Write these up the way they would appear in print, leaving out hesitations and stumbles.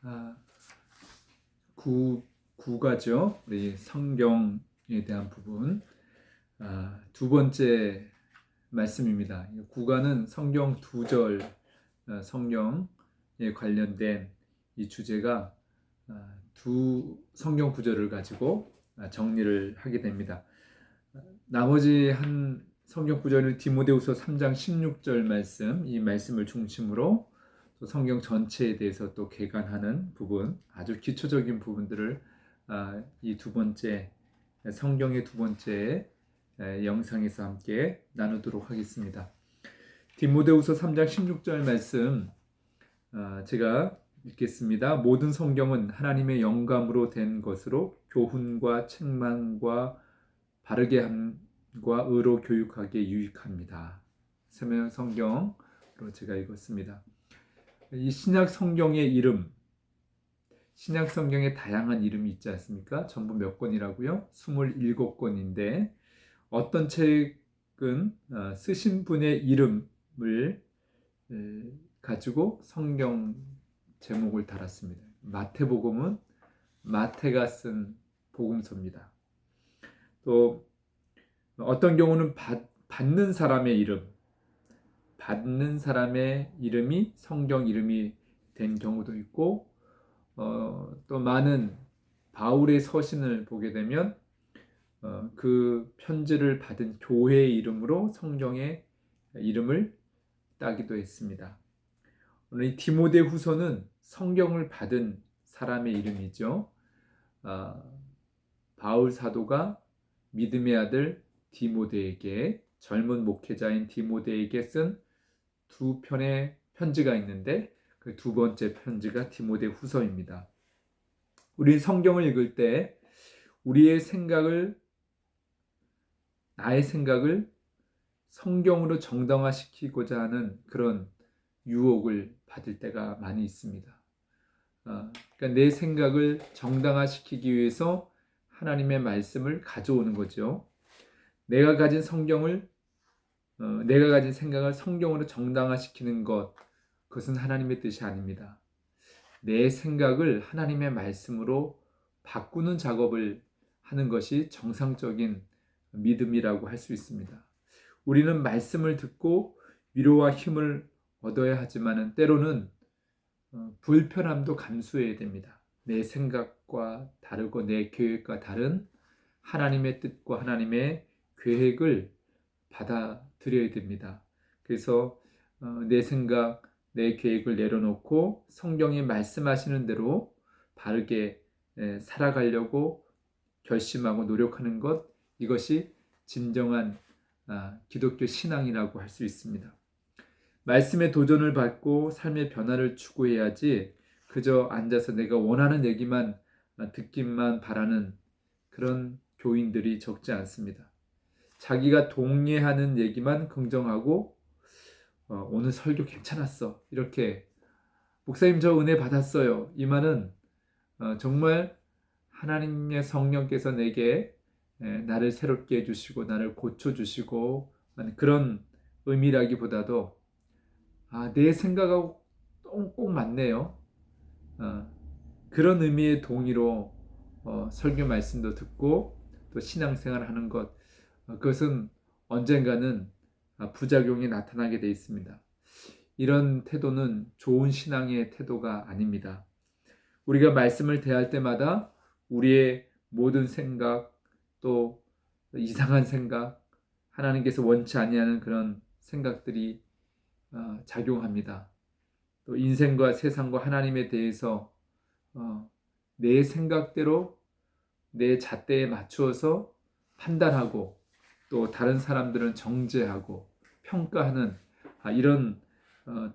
아, 구가죠. 우리 성경에 대한 부분. 두 번째 말씀입니다. 구가는 성경 2절 성경에 관련된 이 주제가 두 성경 구절을 가지고 정리를 하게 됩니다. 나머지 한 성경 구절은 디모데후서 3장 16절 말씀, 이 말씀을 중심으로 또 성경 전체에 대해서 또 개관하는 부분, 아주 기초적인 부분들을 이 두 번째 성경의 두 번째 영상에서 함께 나누도록 하겠습니다. 디모데후서 3장 16절 말씀 제가 읽겠습니다. 모든 성경은 하나님의 영감으로 된 것으로 교훈과 책망과 바르게 함과 의로 교육하기에 유익합니다. 세명 성경으로 제가 읽었습니다. 이 신약 성경의 이름, 신약 성경에 다양한 이름이 있지 않습니까? 전부 몇 권이라고요? 27권인데 어떤 책은 쓰신 분의 이름을 가지고 성경 제목을 달았습니다. 마태복음은 마태가 쓴 복음서입니다. 또 어떤 경우는 받는 사람의 이름이 성경 이름이 된 경우도 있고, 또 많은 바울의 서신을 보게 되면 그 편지를 받은 교회의 이름으로 성경의 이름을 따기도 했습니다. 오늘 이 디모데후서는 성경을 받은 사람의 이름이죠. 바울 사도가 믿음의 아들 디모데에게, 젊은 목회자인 디모데에게 쓴 두 편의 편지가 있는데 그 두 번째 편지가 디모데후서입니다. 우리 성경을 읽을 때 나의 생각을 성경으로 정당화시키고자 하는 그런 유혹을 받을 때가 많이 있습니다. 그러니까 내 생각을 정당화시키기 위해서 하나님의 말씀을 가져오는 거죠. 내가 가진 생각을 성경으로 정당화시키는 그것은 하나님의 뜻이 아닙니다. 내 생각을 하나님의 말씀으로 바꾸는 작업을 하는 것이 정상적인 믿음이라고 할 수 있습니다. 우리는 말씀을 듣고 위로와 힘을 얻어야 하지만 때로는 불편함도 감수해야 됩니다. 내 생각과 다르고 내 계획과 다른 하나님의 뜻과 하나님의 계획을 받아들여야 됩니다. 그래서 내 생각, 내 계획을 내려놓고 성경이 말씀하시는 대로 바르게 살아가려고 결심하고 노력하는 것, 이것이 진정한 기독교 신앙이라고 할 수 있습니다. 말씀의 도전을 받고 삶의 변화를 추구해야지 그저 앉아서 내가 원하는 얘기만 듣기만 바라는 그런 교인들이 적지 않습니다. 자기가 동의하는 얘기만 긍정하고 오늘 설교 괜찮았어, 이렇게 목사님 저 은혜 받았어요, 이 말은 정말 하나님의 성령께서 내게 나를 새롭게 해주시고 나를 고쳐주시고 그런 의미라기보다도 내 생각하고 꼭 맞네요, 그런 의미의 동의로 설교 말씀도 듣고 또 신앙생활을 하는 것, 그것은 언젠가는 부작용이 나타나게 되어 있습니다. 이런 태도는 좋은 신앙의 태도가 아닙니다. 우리가 말씀을 대할 때마다 우리의 모든 생각, 또 이상한 생각, 하나님께서 원치 아니하는 그런 생각들이 작용합니다. 또 인생과 세상과 하나님에 대해서 내 생각대로 내 잣대에 맞추어서 판단하고 또 다른 사람들은 정죄하고 평가하는 이런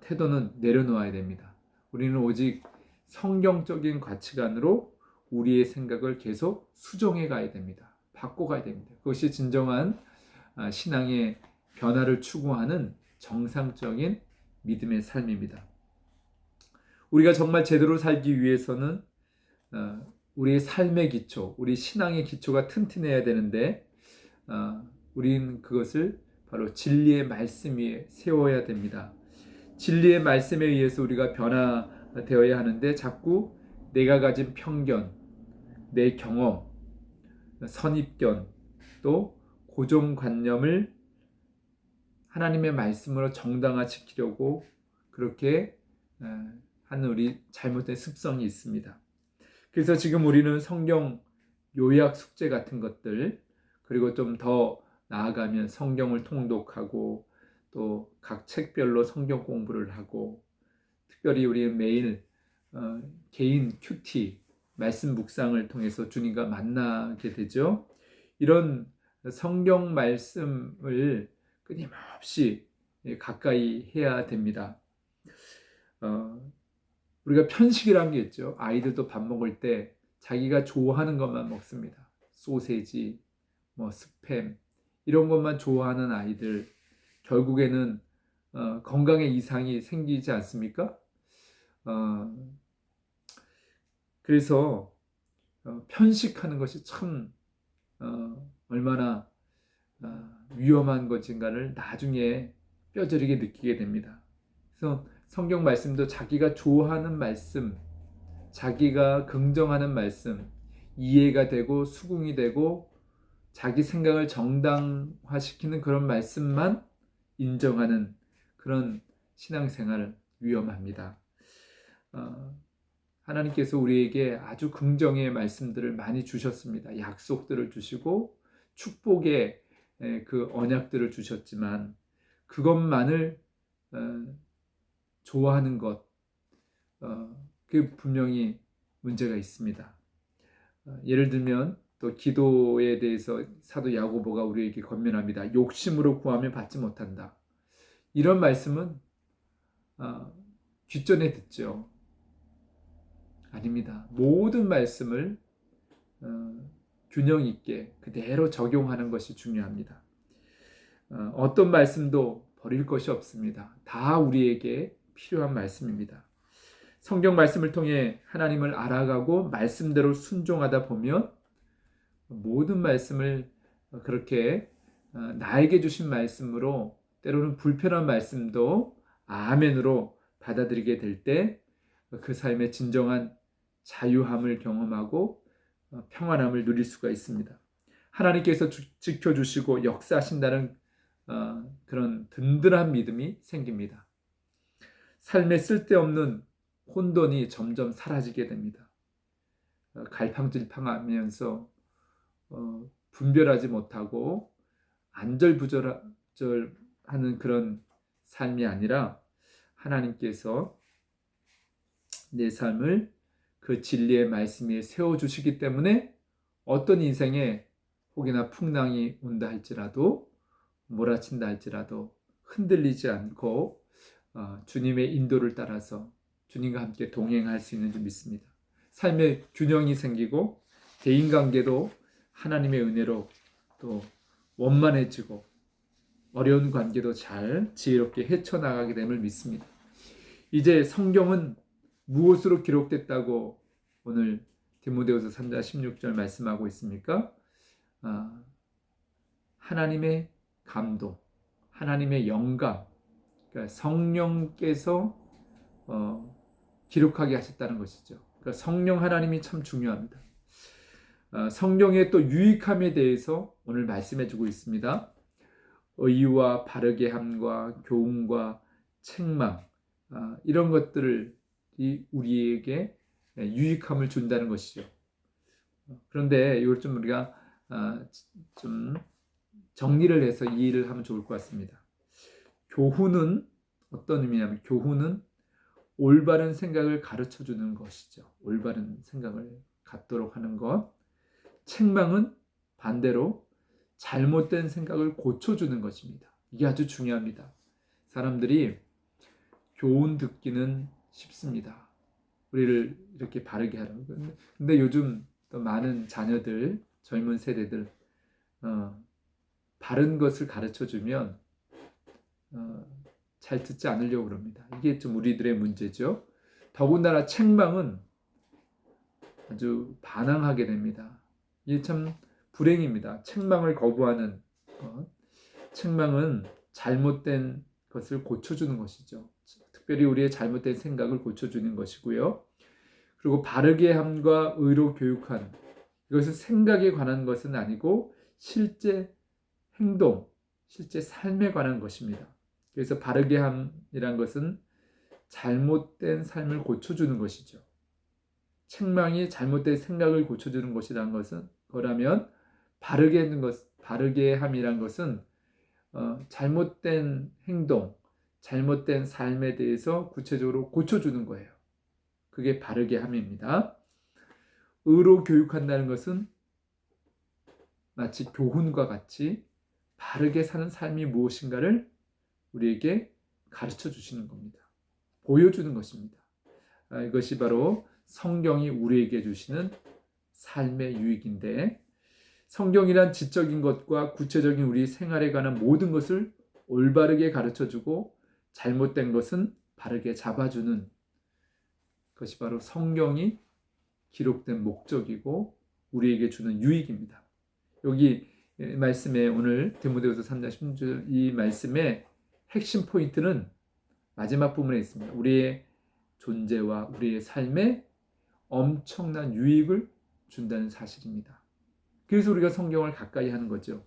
태도는 내려놓아야 됩니다. 우리는 오직 성경적인 가치관으로 우리의 생각을 계속 수정해 가야 됩니다. 바꿔가야 됩니다. 그것이 진정한 신앙의 변화를 추구하는 정상적인 믿음의 삶입니다. 우리가 정말 제대로 살기 위해서는 우리의 삶의 기초, 우리 신앙의 기초가 튼튼해야 되는데 우리는 그것을 바로 진리의 말씀 위에 세워야 됩니다. 진리의 말씀에 의해서 우리가 되어야 하는데 자꾸 내가 가진 편견, 내 경험, 선입견, 또 고정관념을 하나님의 말씀으로 정당화시키려고 그렇게 하는 우리 잘못된 습성이 있습니다. 그래서 지금 우리는 성경 요약 숙제 같은 것들, 그리고 좀 더 나아가면 성경을 통독하고 또 각 책별로 성경 공부를 하고, 특별히 우리 매일 개인 큐티 말씀 묵상을 통해서 주님과 만나게 되죠. 이런 성경 말씀을 끊임없이 가까이 해야 됩니다. 우리가 편식이라는 게 있죠. 아이들도 밥 먹을 때 자기가 좋아하는 것만 먹습니다. 소세지, 스팸 이런 것만 좋아하는 아이들, 결국에는 건강에 이상이 생기지 않습니까? 그래서 편식하는 것이 참 얼마나 위험한 것인가를 나중에 뼈저리게 느끼게 됩니다. 그래서 성경 말씀도 자기가 좋아하는 말씀, 자기가 긍정하는 말씀, 이해가 되고 수긍이 되고 자기 생각을 정당화시키는 그런 말씀만 인정하는 그런 신앙생활 위험합니다. 하나님께서 우리에게 아주 긍정의 말씀들을 많이 주셨습니다. 약속들을 주시고 축복의 그 언약들을 주셨지만 그것만을 좋아하는 것, 그 분명히 문제가 있습니다. 예를 들면 또 기도에 대해서 사도 야고보가 우리에게 권면합니다. 욕심으로 구하면 받지 못한다. 이런 말씀은 귓전에 듣죠. 아닙니다. 모든 말씀을 균형 있게 그대로 적용하는 것이 중요합니다. 어떤 말씀도 버릴 것이 없습니다. 다 우리에게 필요한 말씀입니다. 성경 말씀을 통해 하나님을 알아가고 말씀대로 순종하다 보면 모든 말씀을 그렇게 나에게 주신 말씀으로, 때로는 불편한 말씀도 아멘으로 받아들이게 될 때 그 삶의 진정한 자유함을 경험하고 평안함을 누릴 수가 있습니다. 하나님께서 지켜주시고 역사하신다는 그런 든든한 믿음이 생깁니다. 삶에 쓸데없는 혼돈이 점점 사라지게 됩니다. 갈팡질팡하면서 분별하지 못하고 안절부절하는 그런 삶이 아니라 하나님께서 내 삶을 그 진리의 말씀 위에 세워주시기 때문에 어떤 인생에 혹이나 풍랑이 온다 할지라도 몰아친다 할지라도 흔들리지 않고 주님의 인도를 따라서 주님과 함께 동행할 수 있는 줄 믿습니다. 삶의 균형이 생기고 대인관계도 하나님의 은혜로 또 원만해지고 어려운 관계도 잘 지혜롭게 헤쳐나가게 됨을 믿습니다. 이제 성경은 무엇으로 기록됐다고 오늘 디모데후서 3장 16절 말씀하고 있습니까? 하나님의 감동, 하나님의 영감, 그러니까 성령께서 기록하게 하셨다는 것이죠. 그러니까 성령 하나님이 참 중요합니다. 성령의 또 유익함에 대해서 오늘 말씀해주고 있습니다. 의와 바르게 함과 교훈과 책망, 이런 것들을 우리에게 유익함을 준다는 것이죠. 그런데 이걸 좀 우리가 좀 정리를 해서 이해를 하면 좋을 것 같습니다. 교훈은 어떤 의미냐면, 교훈은 올바른 생각을 가르쳐주는 것이죠. 올바른 생각을 갖도록 하는 것. 책망은 반대로 잘못된 생각을 고쳐주는 것입니다. 이게 아주 중요합니다. 사람들이 교훈 듣기는 쉽습니다. 우리를 이렇게 바르게 하라고. 근데 요즘 또 많은 자녀들, 젊은 세대들 바른 것을 가르쳐주면 잘 듣지 않으려고 그럽니다. 이게 좀 우리들의 문제죠. 더군다나 책망은 아주 반항하게 됩니다. 이게 참 불행입니다. 책망을 거부하는 것. 책망은 잘못된 것을 고쳐주는 것이죠. 특별히 우리의 잘못된 생각을 고쳐주는 것이고요. 그리고 바르게 함과 의로 교육한, 이것은 생각에 관한 것은 아니고 실제 행동, 실제 삶에 관한 것입니다. 그래서 바르게 함이란 것은 잘못된 삶을 고쳐주는 것이죠. 책망이 잘못된 생각을 고쳐주는 것이라는 것은 거라면 바르게 함이란 것은 잘못된 행동, 잘못된 삶에 대해서 구체적으로 고쳐주는 거예요. 그게 바르게 함입니다. 의로 교육한다는 것은 마치 교훈과 같이 바르게 사는 삶이 무엇인가를 우리에게 가르쳐 주시는 겁니다. 보여주는 것입니다. 이것이 바로 성경이 우리에게 주시는 삶의 유익인데, 성경이란 지적인 것과 구체적인 우리 생활에 관한 모든 것을 올바르게 가르쳐주고 잘못된 것은 바르게 잡아주는 것이 바로 성경이 기록된 목적이고 우리에게 주는 유익입니다. 여기 말씀에 오늘 디모데후서 3장 16절 이 말씀의 핵심 포인트는 마지막 부분에 있습니다. 우리의 존재와 우리의 삶에 엄청난 유익을 준다는 사실입니다. 그래서 우리가 성경을 가까이 하는 거죠.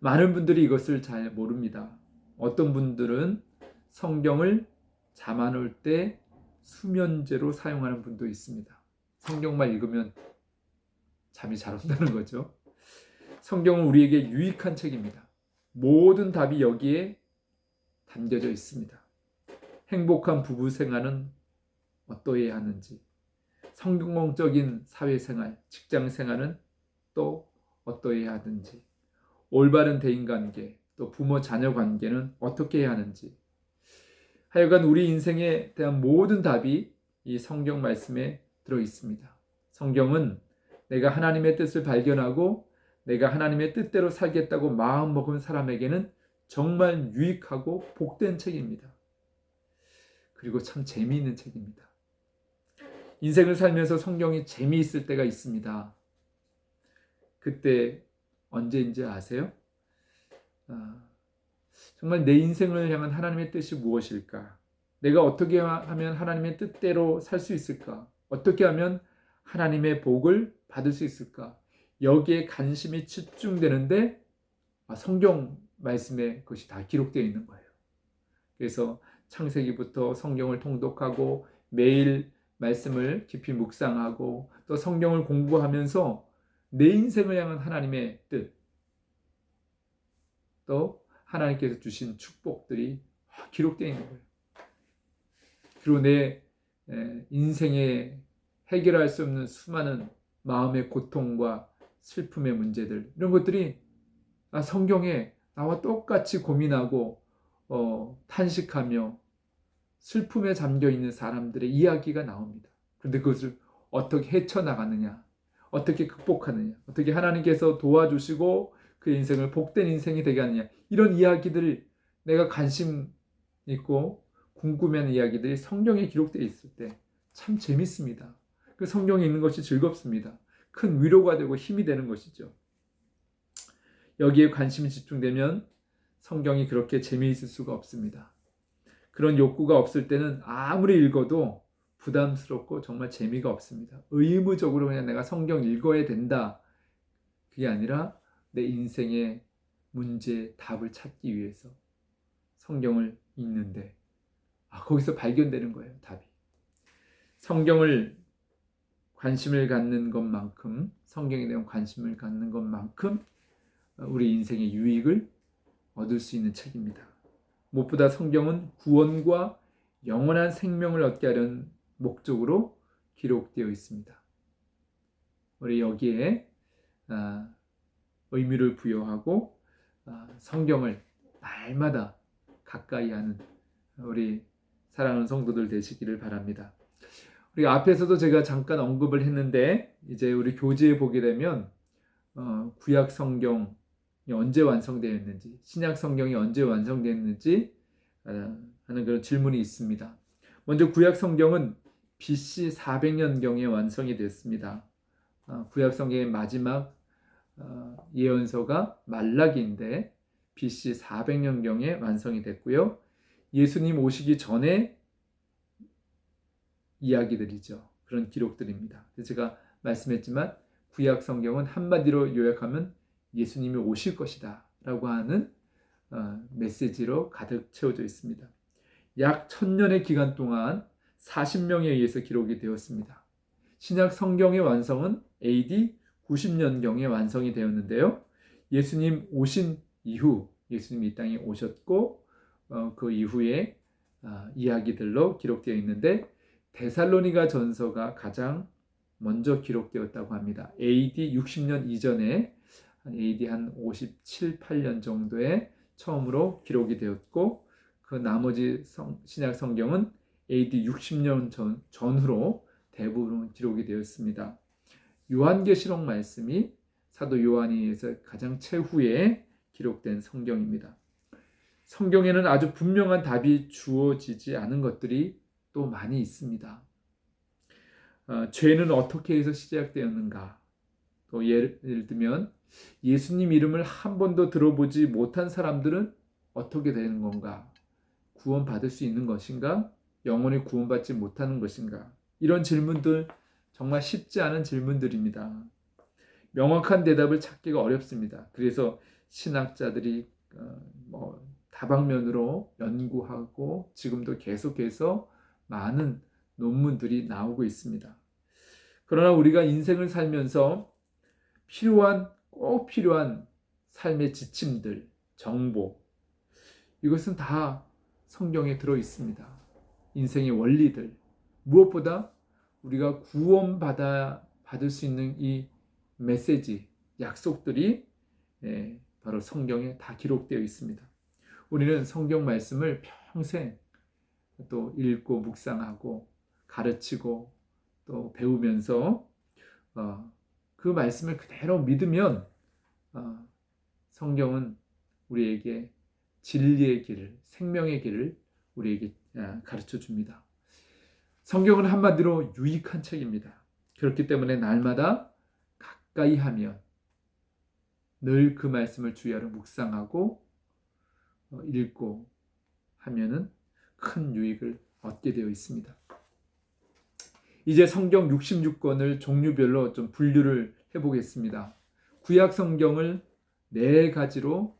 많은 분들이 이것을 잘 모릅니다. 어떤 분들은 성경을 잠 안 올 때 수면제로 사용하는 분도 있습니다. 성경만 읽으면 잠이 잘 온다는 거죠. 성경은 우리에게 유익한 책입니다. 모든 답이 여기에 담겨져 있습니다. 행복한 부부 생활은 어떠해야 하는지, 성공적인 사회생활, 직장생활은 또 어떠해야 하는지, 올바른 대인관계, 또 부모 자녀 관계는 어떻게 해야 하는지, 하여간 우리 인생에 대한 모든 답이 이 성경 말씀에 들어 있습니다. 성경은 내가 하나님의 뜻을 발견하고 내가 하나님의 뜻대로 살겠다고 마음먹은 사람에게는 정말 유익하고 복된 책입니다. 그리고 참 재미있는 책입니다. 인생을 살면서 성경이 재미있을 때가 있습니다. 그때 언제인지 아세요? 정말 내 인생을 향한 하나님의 뜻이 무엇일까? 내가 어떻게 하면 하나님의 뜻대로 살 수 있을까? 어떻게 하면 하나님의 복을 받을 수 있을까? 여기에 관심이 집중되는데 성경 말씀에 그것이 다 기록되어 있는 거예요. 그래서 창세기부터 성경을 통독하고 매일 말씀을 깊이 묵상하고 또 성경을 공부하면서 내 인생을 향한 하나님의 뜻, 또 하나님께서 주신 축복들이 기록되어 있는 거예요. 그리고 내 인생에 해결할 수 없는 수많은 마음의 고통과 슬픔의 문제들, 이런 것들이 성경에 나와 똑같이 고민하고 탄식하며 슬픔에 잠겨있는 사람들의 이야기가 나옵니다. 그런데 그것을 어떻게 헤쳐나가느냐, 어떻게 극복하느냐, 어떻게 하나님께서 도와주시고 그 인생을 복된 인생이 되게 하느냐, 이런 이야기들을 내가 관심 있고 궁금해하는 이야기들이 성경에 기록되어 있을 때 참 재밌습니다. 그 성경에 있는 것이 즐겁습니다. 큰 위로가 되고 힘이 되는 것이죠. 여기에 관심이 집중되면 성경이 그렇게 재미있을 수가 없습니다. 그런 욕구가 없을 때는 아무리 읽어도 부담스럽고 정말 재미가 없습니다. 의무적으로 그냥 내가 성경 읽어야 된다, 그게 아니라 내 인생의 문제 답을 찾기 위해서 성경을 읽는데 거기서 발견되는 거예요. 답이. 성경을 관심을 갖는 것만큼, 성경에 대한 관심을 갖는 것만큼 우리 인생의 유익을 얻을 수 있는 책입니다. 무엇보다 성경은 구원과 영원한 생명을 얻게 하려는 목적으로 기록되어 있습니다. 우리 여기에 의미를 부여하고 성경을 날마다 가까이 하는 우리 사랑하는 성도들 되시기를 바랍니다. 우리 앞에서도 제가 잠깐 언급을 했는데 이제 우리 교재에 보게 되면 구약 성경이 언제 완성되었는지, 신약 성경이 언제 완성되었는지 하는 그런 질문이 있습니다. 먼저 구약 성경은 BC 400년경에 완성이 됐습니다. 구약 성경의 마지막 예언서가 말라기인데 BC 400년경에 완성이 됐고요. 예수님 오시기 전에 이야기들이죠. 그런 기록들입니다. 제가 말씀했지만 구약 성경은 한마디로 요약하면 예수님이 오실 것이다 라고 하는 메시지로 가득 채워져 있습니다. 약 1000년의 기간 동안 40명에 의해서 기록이 되었습니다. 신약 성경의 완성은 AD 90년경에 완성이 되었는데요. 예수님 오신 이후, 예수님이 이 땅에 오셨고 그 이후에 이야기들로 기록되어 있는데 데살로니가 전서가 가장 먼저 기록되었다고 합니다. AD 60년 이전에 AD 한 57, 8년 정도에 처음으로 기록이 되었고 그 나머지 신약 성경은 AD 60년 전후로 대부분 기록이 되었습니다. 요한계시록 말씀이 사도 요한에 의해서 가장 최후에 기록된 성경입니다. 성경에는 아주 분명한 답이 주어지지 않은 것들이 또 많이 있습니다. 죄는 어떻게 해서 시작되었는가? 또 예를 들면 예수님 이름을 한 번도 들어보지 못한 사람들은 어떻게 되는 건가? 구원받을 수 있는 것인가? 영원히 구원받지 못하는 것인가? 이런 질문들 정말 쉽지 않은 질문들입니다. 명확한 대답을 찾기가 어렵습니다. 그래서 신학자들이 다방면으로 연구하고 지금도 계속해서 많은 논문들이 나오고 있습니다. 그러나 우리가 인생을 살면서 꼭 필요한 삶의 지침들, 정보, 이것은 다 성경에 들어 있습니다. 인생의 원리들, 무엇보다 우리가 받을 수 있는 이 메시지, 약속들이 바로 성경에 다 기록되어 있습니다. 우리는 성경 말씀을 평생 또 읽고 묵상하고 가르치고 또 배우면서 그 말씀을 그대로 믿으면 성경은 우리에게 진리의 길을, 생명의 길을 우리에게 가르쳐 줍니다. 성경은 한마디로 유익한 책입니다. 그렇기 때문에 날마다 가까이 하면 늘 그 말씀을 주야로 묵상하고 읽고 하면은 큰 유익을 얻게 되어 있습니다. 이제 성경 66권을 종류별로 좀 분류를 해보겠습니다. 구약 성경을 4가지로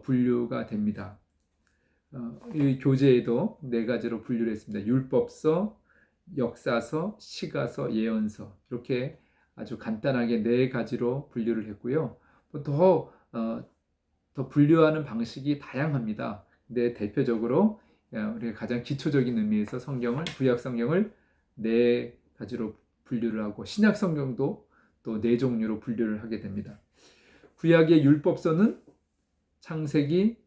분류가 됩니다. 이 교재에도 4가지로 분류를 했습니다. 율법서, 역사서, 시가서, 예언서 이렇게 아주 간단하게 4가지로 분류를 했고요. 더 분류하는 방식이 다양합니다. 근데 대표적으로 우리가 가장 기초적인 의미에서 구약 성경을 4가지로 분류를 하고 신약 성경도 또 4종류로 분류를 하게 됩니다. 구약의 율법서는 창세기,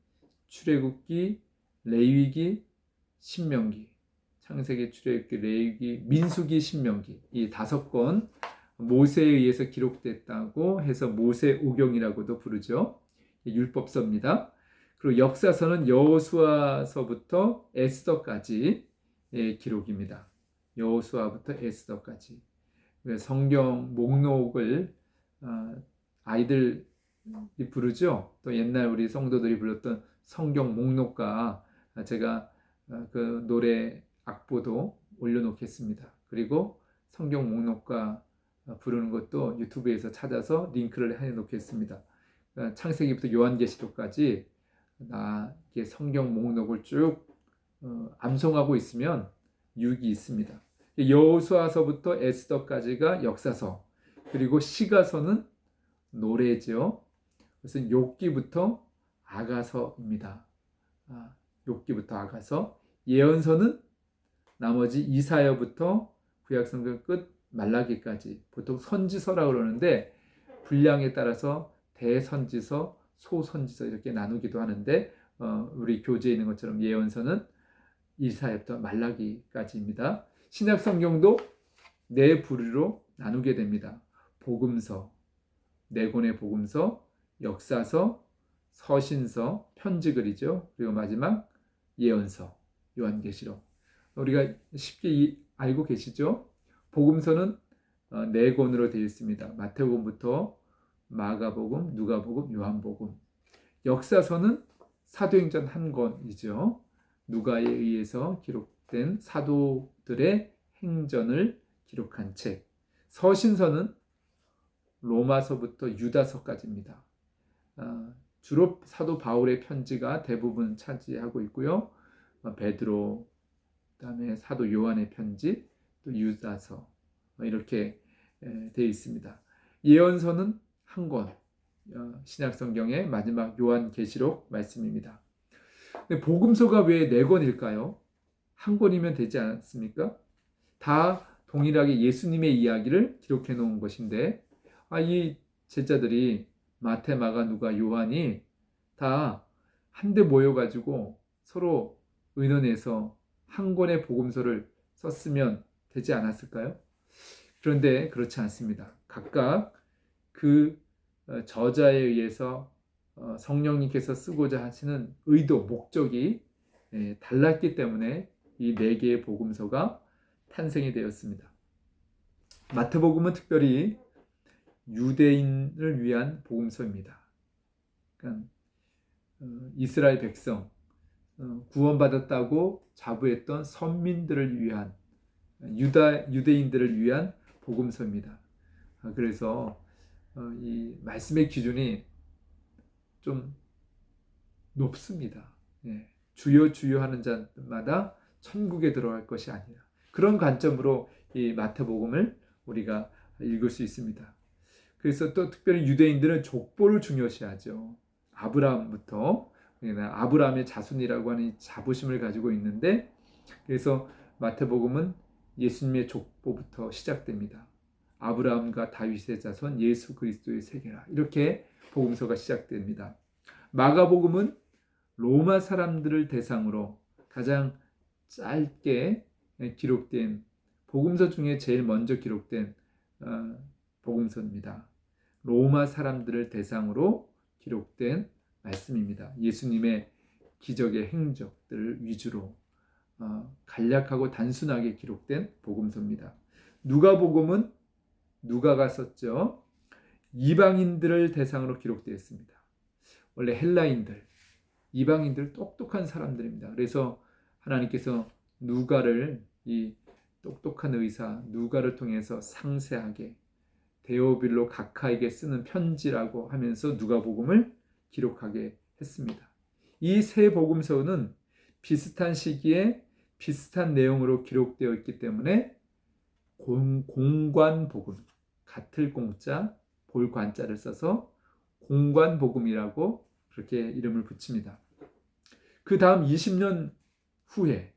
출애굽기, 레위기, 신명기, 창세기, 출애굽기, 레위기, 민수기, 신명기 이 5권 모세에 의해서 기록됐다고 해서 모세오경이라고도 부르죠. 율법서입니다. 그리고 역사서는 여호수아서부터 에스더까지 기록입니다. 여호수아부터 에스더까지 성경 목록을 아이들이 부르죠. 또 옛날 우리 성도들이 불렀던 성경 목록가 제가 그 노래 악보도 올려놓겠습니다. 그리고 성경 목록가 부르는 것도 유튜브에서 찾아서 링크를 해놓겠습니다. 창세기부터 요한계시록까지 이렇게 성경 목록을 쭉 암송하고 있으면 유익이 있습니다. 여호수아서부터 에스더까지가 역사서, 그리고 시가서는 노래죠. 그래서 욥기부터 아가서입니다. 욥기부터 아가서. 예언서는 나머지 이사야부터 구약성경 끝 말라기까지 보통 선지서라고 그러는데 분량에 따라서 대선지서, 소선지서 이렇게 나누기도 하는데 우리 교재에 있는 것처럼 예언서는 이사야부터 말라기까지입니다. 신약 성경도 4부류로 나누게 됩니다. 복음서, 4권의 복음서, 역사서, 서신서, 편지글이죠. 그리고 마지막 예언서, 요한계시록. 우리가 쉽게 알고 계시죠? 복음서는 4권으로 되어 있습니다. 마태복음부터 마가복음, 누가복음, 요한복음. 역사서는 사도행전 1권이죠. 누가에 의해서 기록된 사도들의 행전을 기록한 책. 서신서는 로마서부터 유다서까지입니다. 주로 사도 바울의 편지가 대부분 차지하고 있고요. 베드로, 그다음에 사도 요한의 편지, 또 유다서 이렇게 되어 있습니다. 예언서는 한 권, 신약성경의 마지막 요한계시록 말씀입니다. 근데 복음서가 왜 4권일까요? 한 권이면 되지 않습니까? 다 동일하게 예수님의 이야기를 기록해 놓은 것인데 이 제자들이 마태, 마가, 누가, 요한이 다 한데 모여가지고 서로 의논해서 한 권의 복음서를 썼으면 되지 않았을까요? 그런데 그렇지 않습니다. 각각 그 저자에 의해서 성령님께서 쓰고자 하시는 의도, 목적이 달랐기 때문에 이 4개의 복음서가 탄생이 되었습니다. 마태복음은 특별히 유대인을 위한 복음서입니다. 그러니까 이스라엘 백성, 구원받았다고 자부했던 선민들을 위한, 유대인들을 위한 복음서입니다. 그래서 이 말씀의 기준이 좀 높습니다. 주여 주여 하는 자마다 천국에 들어갈 것이 아니라, 그런 관점으로 이 마태복음을 우리가 읽을 수 있습니다. 그래서 또 특별히 유대인들은 족보를 중요시하죠. 아브라함부터, 아브라함의 자손이라고 하는 자부심을 가지고 있는데, 그래서 마태복음은 예수님의 족보부터 시작됩니다. 아브라함과 다윗의 자손 예수 그리스도의 세계라, 이렇게 복음서가 시작됩니다. 마가복음은 로마 사람들을 대상으로 가장 짧게 기록된 복음서 중에 제일 먼저 기록된 복음서입니다. 로마 사람들을 대상으로 기록된 말씀입니다. 예수님의 기적의 행적들을 위주로 간략하고 단순하게 기록된 복음서입니다. 누가복음은 누가가 썼죠. 이방인들을 대상으로 기록되었습니다. 원래 헬라인들, 이방인들 똑똑한 사람들입니다. 그래서 하나님께서 누가를, 이 똑똑한 의사 누가를 통해서 상세하게 데오빌로 각하에게 쓰는 편지라고 하면서 누가복음을 기록하게 했습니다. 이 세 복음서는 비슷한 시기에 비슷한 내용으로 기록되어 있기 때문에 공관복음, 같을 공자, 볼 관자를 써서 공관복음이라고 그렇게 이름을 붙입니다. 그 다음 20년 후에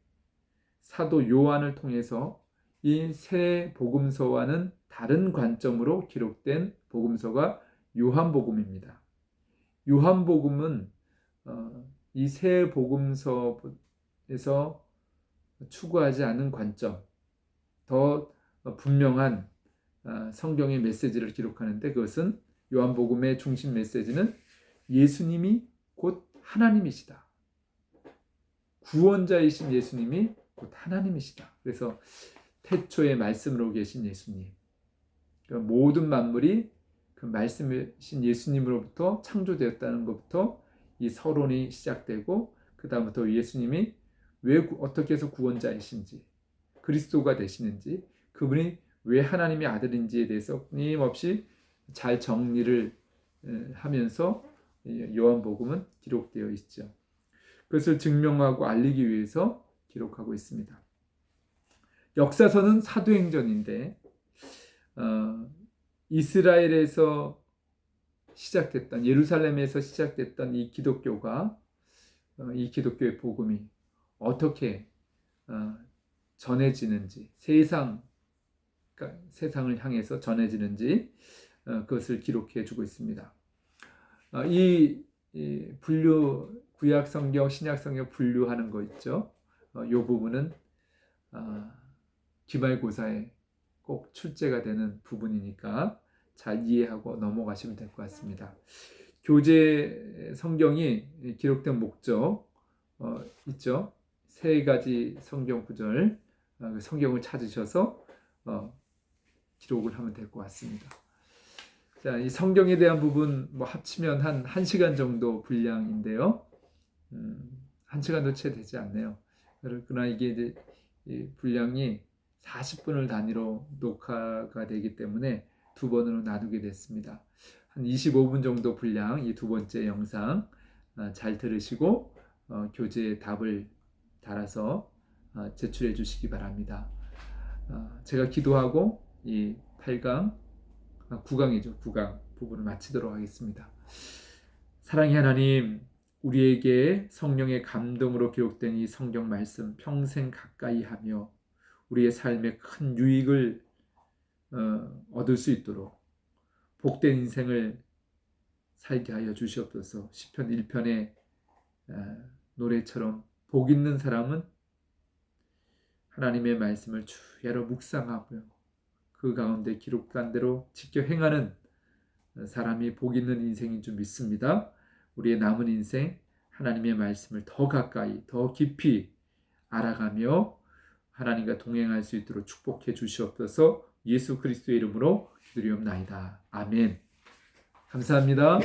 사도 요한을 통해서 이 세 복음서와는 다른 관점으로 기록된 복음서가 요한복음입니다. 요한복음은 이 세 복음서에서 추구하지 않은 관점, 더 분명한 성경의 메시지를 기록하는데, 그것은 요한복음의 중심 메시지는 예수님이 곧 하나님이시다. 구원자이신 예수님이 곧 하나님이시다. 그래서 태초에 말씀으로 계신 예수님, 그러니까 모든 만물이 그 말씀이신 예수님으로부터 창조되었다는 것부터 이 서론이 시작되고, 그 다음부터 예수님이 왜 어떻게 해서 구원자이신지, 그리스도가 되시는지, 그분이 왜 하나님의 아들인지에 대해서 끊임없이 잘 정리를 하면서 요한복음은 기록되어 있죠. 그것을 증명하고 알리기 위해서 기록하고 있습니다. 역사서는 사도행전인데 이스라엘에서 시작됐던, 예루살렘에서 시작됐던 이 기독교가, 이 기독교의 복음이 어떻게 전해지는지, 세상을 향해서 전해지는지 그것을 기록해 주고 있습니다. 이 분류, 구약 성경, 신약 성경 분류하는 거 있죠. 이 부분은 기말고사에 꼭 출제가 되는 부분이니까 잘 이해하고 넘어가시면 될 것 같습니다. 교재 성경이 기록된 목적 있죠. 3가지 성경 구절, 성경을 찾으셔서 기록을 하면 될 것 같습니다. 자, 이 성경에 대한 부분 합치면 한 1시간 정도 분량인데요. 1시간도 채 되지 않네요. 그러나 이게 이제 이 분량이 40분을 단위로 녹화가 되기 때문에 두 번으로 나누게 됐습니다. 한 25분 정도 분량 이 두 번째 영상 잘 들으시고 교재에 답을 달아서 제출해 주시기 바랍니다. 제가 기도하고 이 8강, 9강이죠. 9강 부분을 마치도록 하겠습니다. 사랑의 하나님, 우리에게 성령의 감동으로 기록된 이 성경 말씀 평생 가까이 하며 우리의 삶에 큰 유익을 얻을 수 있도록 복된 인생을 살게 하여 주시옵소서. 시편 1편의 노래처럼 복 있는 사람은 하나님의 말씀을 주야로 묵상하고요. 그 가운데 기록한 대로 지켜 행하는 사람이 복 있는 인생인 줄 믿습니다. 우리의 남은 인생 하나님의 말씀을 더 가까이 더 깊이 알아가며 하나님과 동행할 수 있도록 축복해 주시옵소서. 예수 그리스도의 이름으로 기도드리옵나이다. 아멘. 감사합니다.